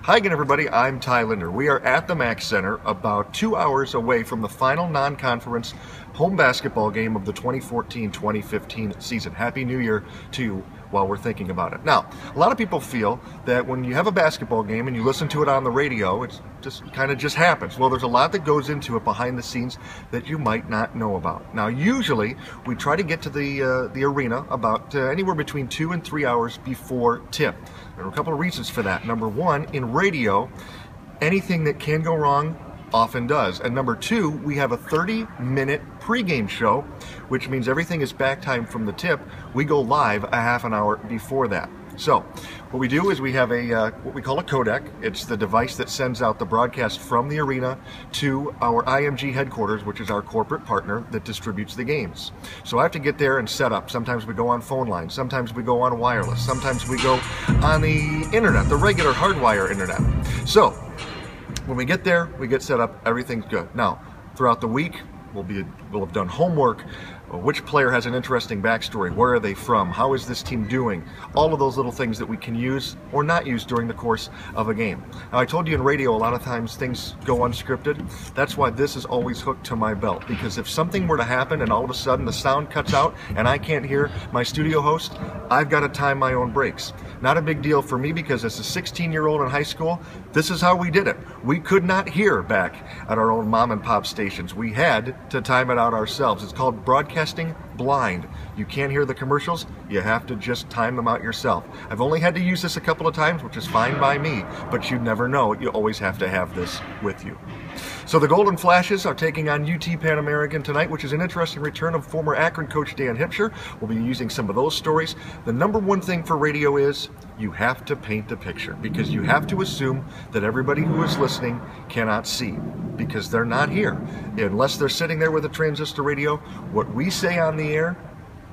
Hi again, everybody. I'm Ty Linder. We are at the Mack Center, about 2 hours away from the final non-conference home basketball game of the 2014-2015 season. Happy New Year to you while we're thinking about it. Now, a lot of people feel that when you have a basketball game and you listen to it on the radio, it just happens. Well, there's a lot that goes into it behind the scenes that you might not know about. Now, usually we try to get to the arena about anywhere between 2 and 3 hours before tip. There are a couple of reasons for that. Number one, in radio, anything that can go wrong often does. And number two, we have a 30-minute pregame show, which means everything is back time from the tip. We go live a half an hour before that. So what we do is we have what we call a codec. It's the device that sends out the broadcast from the arena to our IMG headquarters, which is our corporate partner that distributes the games. So I have to get there and set up. Sometimes we go on phone lines. Sometimes we go on wireless. Sometimes we go on the internet, the regular hardwire internet. So when we get there, we get set up, everything's good. Now, throughout the week, we'll have done homework. Which player has an interesting backstory? Where are they from? How is this team doing? All of those little things that we can use or not use during the course of a game. Now, I told you in radio, a lot of times things go unscripted. That's why this is always hooked to my belt, because if something were to happen and all of a sudden the sound cuts out and I can't hear my studio host, I've got to time my own breaks. Not a big deal for me, because as a 16-year-old in high school, this is how we did it. We could not hear back at our own mom and pop stations. We had to time it out ourselves. It's called broadcasting blind. You can't hear the commercials, you have to just time them out yourself. I've only had to use this a couple of times, which is fine by me, but you never know. You always have to have this with you. So the Golden Flashes are taking on UT Pan American tonight, which is an interesting return of former Akron coach Dan Hipsher. We'll be using some of those stories. The number one thing for radio is you have to paint the picture, because you have to assume that everybody who is listening cannot see, because they're not here. Unless they're sitting there with a transistor radio, what we say on the air,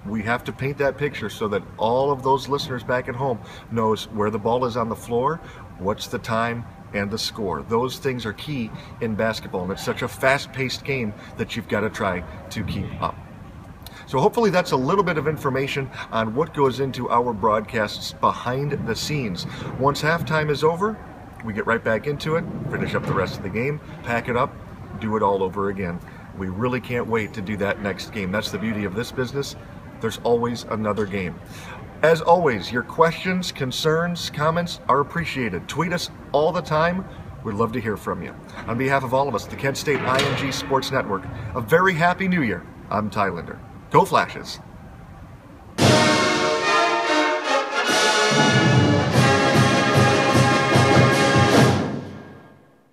we have to paint that picture so that all of those listeners back at home knows where the ball is on the floor, what's the time, and the score. Those things are key in basketball, and it's such a fast-paced game that you've got to try to keep up. So hopefully that's a little bit of information on what goes into our broadcasts behind the scenes. Once halftime is over, we get right back into it, finish up the rest of the game, pack it up, do it all over again. We really can't wait to do that next game. That's the beauty of this business. There's always another game. As always, your questions, concerns, comments are appreciated. Tweet us all the time. We'd love to hear from you. On behalf of all of us, the Kent State IMG Sports Network, a very happy New Year. I'm Ty Linder. Go Flashes!